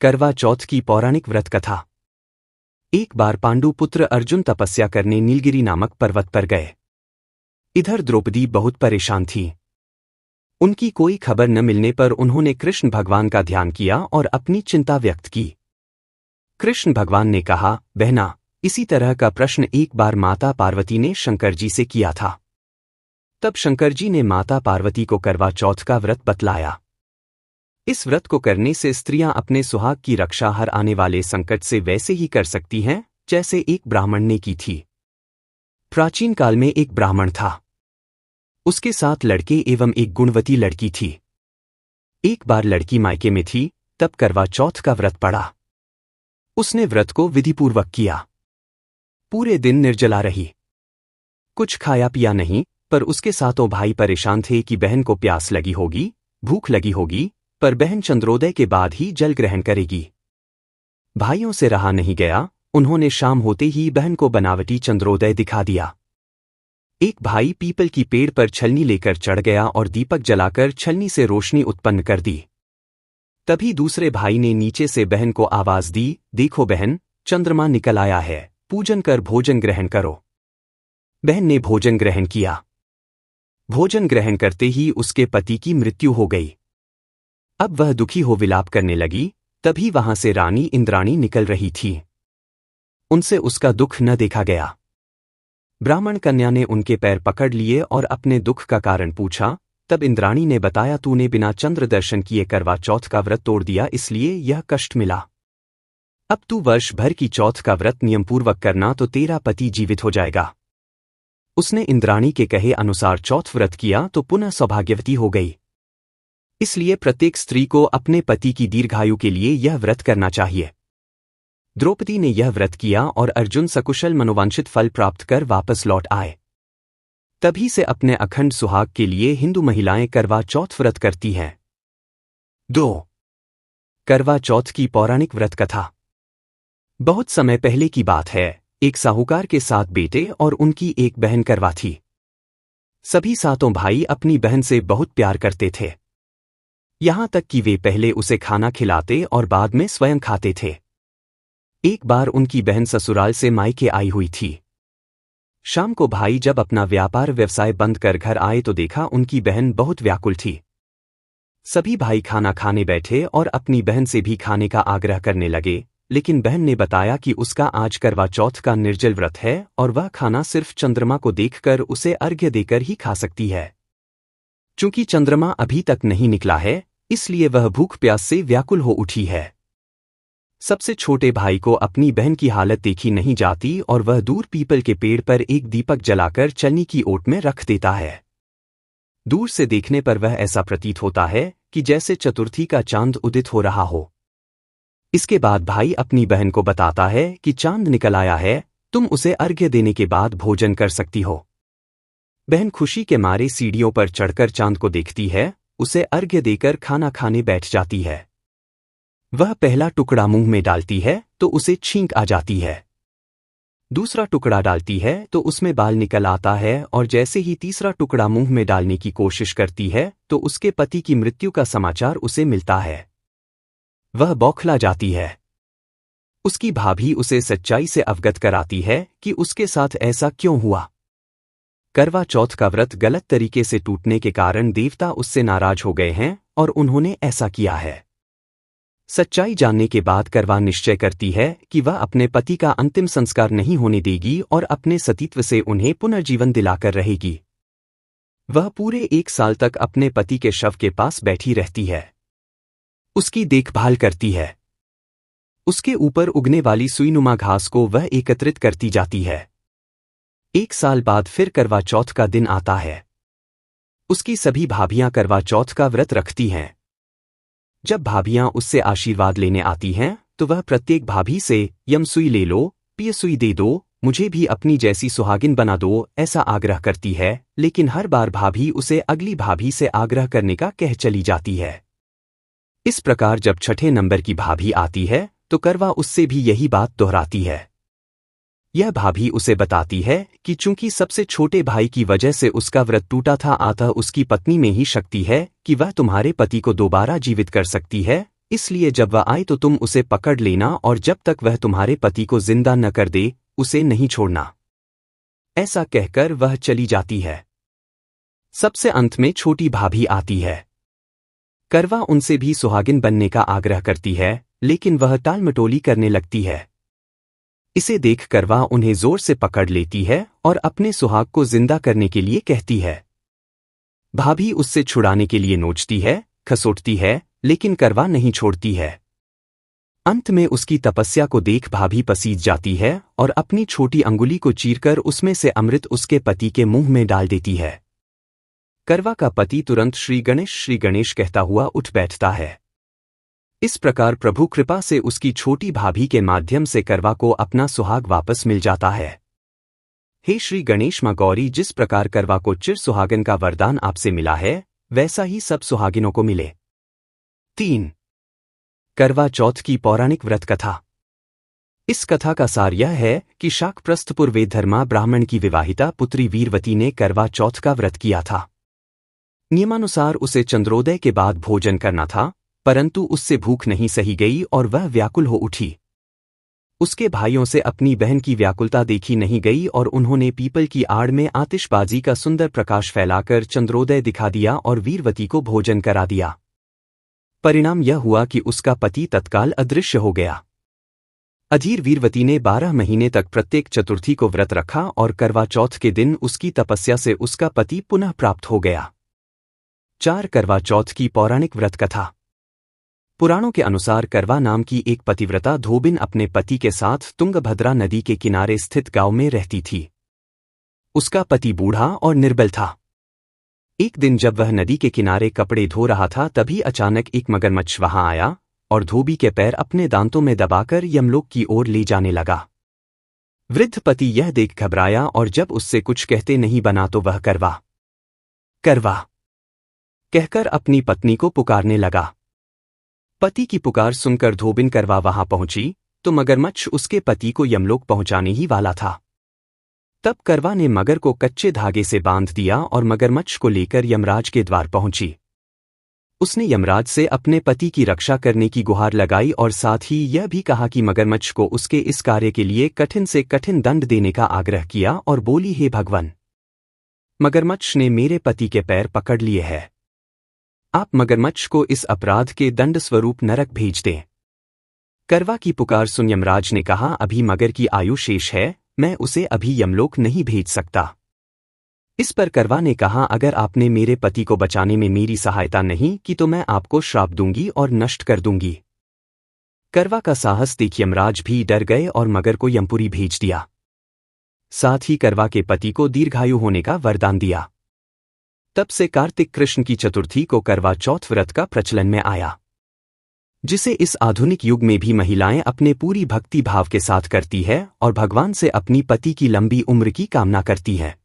करवा चौथ की पौराणिक व्रत कथा। एक बार पांडु पुत्र अर्जुन तपस्या करने नीलगिरी नामक पर्वत पर गए। इधर द्रौपदी बहुत परेशान थी। उनकी कोई खबर न मिलने पर उन्होंने कृष्ण भगवान का ध्यान किया और अपनी चिंता व्यक्त की। कृष्ण भगवान ने कहा, बहना, इसी तरह का प्रश्न एक बार माता पार्वती ने शंकर जी से किया था। तब शंकर जी ने माता पार्वती को करवा चौथ का व्रत बतलाया। इस व्रत को करने से स्त्रियां अपने सुहाग की रक्षा हर आने वाले संकट से वैसे ही कर सकती हैं जैसे एक ब्राह्मण ने की थी। प्राचीन काल में एक ब्राह्मण था। उसके 7 लड़के एवं एक गुणवती लड़की थी। एक बार लड़की मायके में थी, तब करवा चौथ का व्रत पड़ा। उसने व्रत को विधिपूर्वक किया। पूरे दिन निर्जला रही। कुछ खाया पिया नहीं, पर उसके 7 भाई परेशान थे कि बहन को प्यास लगी होगी, भूख लगी होगी, पर बहन चंद्रोदय के बाद ही जल ग्रहण करेगी। भाइयों से रहा नहीं गया, उन्होंने शाम होते ही बहन को बनावटी चंद्रोदय दिखा दिया। एक भाई पीपल की पेड़ पर छलनी लेकर चढ़ गया और दीपक जलाकर छलनी से रोशनी उत्पन्न कर दी। तभी दूसरे भाई ने नीचे से बहन को आवाज दी, देखो बहन, चंद्रमा निकल आया है, पूजन कर भोजन ग्रहण करो। बहन ने भोजन ग्रहण किया। भोजन ग्रहण करते ही उसके पति की मृत्यु हो गई। अब वह दुखी हो विलाप करने लगी। तभी वहां से रानी इंद्राणी निकल रही थी। उनसे उसका दुख न देखा गया। ब्राह्मण कन्या ने उनके पैर पकड़ लिए और अपने दुख का कारण पूछा। तब इंद्राणी ने बताया, तूने बिना चंद्र दर्शन किए करवा चौथ का व्रत तोड़ दिया, इसलिए यह कष्ट मिला। अब तू वर्ष भर की चौथ का व्रत नियमपूर्वक करना तो तेरा पति जीवित हो जाएगा। उसने इंद्राणी के कहे अनुसार चौथ व्रत किया तो पुनः सौभाग्यवती हो गई। इसलिए प्रत्येक स्त्री को अपने पति की दीर्घायु के लिए यह व्रत करना चाहिए। द्रौपदी ने यह व्रत किया और अर्जुन सकुशल मनोवांछित फल प्राप्त कर वापस लौट आए। तभी से अपने अखंड सुहाग के लिए हिंदू महिलाएं करवा चौथ व्रत करती हैं। 2. करवा चौथ की पौराणिक व्रत कथा। बहुत समय पहले की बात है। एक साहूकार के 7 बेटे और उनकी एक बहन करवा थी। सभी 7 भाई अपनी बहन से बहुत प्यार करते थे। यहां तक कि वे पहले उसे खाना खिलाते और बाद में स्वयं खाते थे। एक बार उनकी बहन ससुराल से मायके आई हुई थी। शाम को भाई जब अपना व्यापार व्यवसाय बंद कर घर आए तो देखा उनकी बहन बहुत व्याकुल थी। सभी भाई खाना खाने बैठे और अपनी बहन से भी खाने का आग्रह करने लगे, लेकिन बहन ने बताया कि उसका आज करवा चौथ का निर्जल व्रत है और वह खाना सिर्फ चंद्रमा को देखकर उसे अर्घ्य देकर ही खा सकती है। चूंकि चंद्रमा अभी तक नहीं निकला है, इसलिए वह भूख प्यास से व्याकुल हो उठी है। सबसे छोटे भाई को अपनी बहन की हालत देखी नहीं जाती और वह दूर पीपल के पेड़ पर एक दीपक जलाकर छलनी की ओट में रख देता है। दूर से देखने पर वह ऐसा प्रतीत होता है कि जैसे चतुर्थी का चांद उदित हो रहा हो। इसके बाद भाई अपनी बहन को बताता है कि चांद निकल आया है, तुम उसे अर्घ्य देने के बाद भोजन कर सकती हो। बहन खुशी के मारे सीढ़ियों पर चढ़कर चांद को देखती है, उसे अर्घ्य देकर खाना खाने बैठ जाती है। वह पहला टुकड़ा मुंह में डालती है तो उसे छींक आ जाती है। दूसरा टुकड़ा डालती है तो उसमें बाल निकल आता है और जैसे ही तीसरा टुकड़ा मुंह में डालने की कोशिश करती है तो उसके पति की मृत्यु का समाचार उसे मिलता है। वह बौखला जाती है। उसकी भाभी उसे सच्चाई से अवगत कराती है कि उसके साथ ऐसा क्यों हुआ। करवा चौथ का व्रत गलत तरीके से टूटने के कारण देवता उससे नाराज हो गए हैं और उन्होंने ऐसा किया है। सच्चाई जानने के बाद करवा निश्चय करती है कि वह अपने पति का अंतिम संस्कार नहीं होने देगी और अपने सतीत्व से उन्हें पुनर्जीवन दिलाकर रहेगी। वह पूरे 1 साल तक अपने पति के शव के पास बैठी रहती है। उसकी देखभाल करती है। उसके ऊपर उगने वाली सुईनुमा घास को वह एकत्रित करती जाती है। 1 साल बाद फिर करवा चौथ का दिन आता है। उसकी सभी भाभियां करवा चौथ का व्रत रखती हैं। जब भाभियां उससे आशीर्वाद लेने आती हैं तो वह प्रत्येक भाभी से यम सुई ले लो, पिय सुई दे दो, मुझे भी अपनी जैसी सुहागिन बना दो, ऐसा आग्रह करती है, लेकिन हर बार भाभी उसे अगली भाभी से आग्रह करने का कह चली जाती है। इस प्रकार जब 6ठे नंबर की भाभी आती है तो करवा उससे भी यही बात दोहराती है। यह भाभी उसे बताती है कि चूंकि सबसे छोटे भाई की वजह से उसका व्रत टूटा था, अतः उसकी पत्नी में ही शक्ति है कि वह तुम्हारे पति को दोबारा जीवित कर सकती है, इसलिए जब वह आए तो तुम उसे पकड़ लेना और जब तक वह तुम्हारे पति को जिंदा न कर दे उसे नहीं छोड़ना। ऐसा कहकर वह चली जाती है। सबसे अंत में छोटी भाभी आती है। करवा उनसे भी सुहागिन बनने का आग्रह करती है, लेकिन वह टालमटोली करने लगती है। इसे देख करवा उन्हें जोर से पकड़ लेती है और अपने सुहाग को जिंदा करने के लिए कहती है। भाभी उससे छुड़ाने के लिए नोचती है, खसोटती है, लेकिन करवा नहीं छोड़ती है। अंत में उसकी तपस्या को देख भाभी पसीज जाती है और अपनी छोटी अंगुली को चीरकर उसमें से अमृत उसके पति के मुंह में डाल देती है। करवा का पति तुरंत श्री गणेश कहता हुआ उठ बैठता है। इस प्रकार प्रभु कृपा से उसकी छोटी भाभी के माध्यम से करवा को अपना सुहाग वापस मिल जाता है। हे श्री गणेश मां गौरी, जिस प्रकार करवा को चिर सुहागन का वरदान आपसे मिला है, वैसा ही सब सुहागिनों को मिले। 3. करवा चौथ की पौराणिक व्रत कथा। इस कथा का सार यह है कि शाकप्रस्थपुर वेदधर्मा ब्राह्मण की विवाहिता पुत्री वीरवती ने करवा चौथ का व्रत किया था। नियमानुसार उसे चंद्रोदय के बाद भोजन करना था, परंतु उससे भूख नहीं सही गई और वह व्याकुल हो उठी। उसके भाइयों से अपनी बहन की व्याकुलता देखी नहीं गई और उन्होंने पीपल की आड़ में आतिशबाजी का सुंदर प्रकाश फैलाकर चंद्रोदय दिखा दिया और वीरवती को भोजन करा दिया। परिणाम यह हुआ कि उसका पति तत्काल अदृश्य हो गया। अधीर वीरवती ने 12 महीने तक प्रत्येक चतुर्थी को व्रत रखा और करवा चौथ के दिन उसकी तपस्या से उसका पति पुनः प्राप्त हो गया। 4. करवा चौथ की पौराणिक व्रत कथा। पुराणों के अनुसार करवा नाम की एक पतिव्रता धोबिन अपने पति के साथ तुंगभद्रा नदी के किनारे स्थित गांव में रहती थी। उसका पति बूढ़ा और निर्बल था। एक दिन जब वह नदी के किनारे कपड़े धो रहा था, तभी अचानक एक मगरमच्छ वहां आया और धोबी के पैर अपने दांतों में दबाकर यमलोक की ओर ले जाने लगा। वृद्ध पति यह देख घबराया और जब उससे कुछ कहते नहीं बना तो वह करवा कहकर अपनी पत्नी को पुकारने लगा। पति की पुकार सुनकर धोबिन करवा वहां पहुंची तो मगरमच्छ उसके पति को यमलोक पहुंचाने ही वाला था। तब करवा ने मगर को कच्चे धागे से बांध दिया और मगरमच्छ को लेकर यमराज के द्वार पहुंची। उसने यमराज से अपने पति की रक्षा करने की गुहार लगाई और साथ ही यह भी कहा कि मगरमच्छ को उसके इस कार्य के लिए कठिन से कठिन दंड देने का आग्रह किया और बोली, हे भगवान, मगरमच्छ ने मेरे पति के पैर पकड़ लिए हैं। आप मगरमच्छ को इस अपराध के दंड स्वरूप नरक भेज दें। करवा की पुकार सुन यमराज ने कहा, अभी मगर की आयु शेष है, मैं उसे अभी यमलोक नहीं भेज सकता। इस पर करवा ने कहा, अगर आपने मेरे पति को बचाने में मेरी सहायता नहीं की तो मैं आपको श्राप दूंगी और नष्ट कर दूंगी। करवा का साहस देख यमराज भी डर गए और मगर को यमपुरी भेज दिया। साथ ही करवा के पति को दीर्घायु होने का वरदान दिया। तब से कार्तिक कृष्ण की चतुर्थी को करवा चौथ व्रत का प्रचलन में आया, जिसे इस आधुनिक युग में भी महिलाएं अपने पूरी भक्ति भाव के साथ करती है और भगवान से अपनी पति की लंबी उम्र की कामना करती है।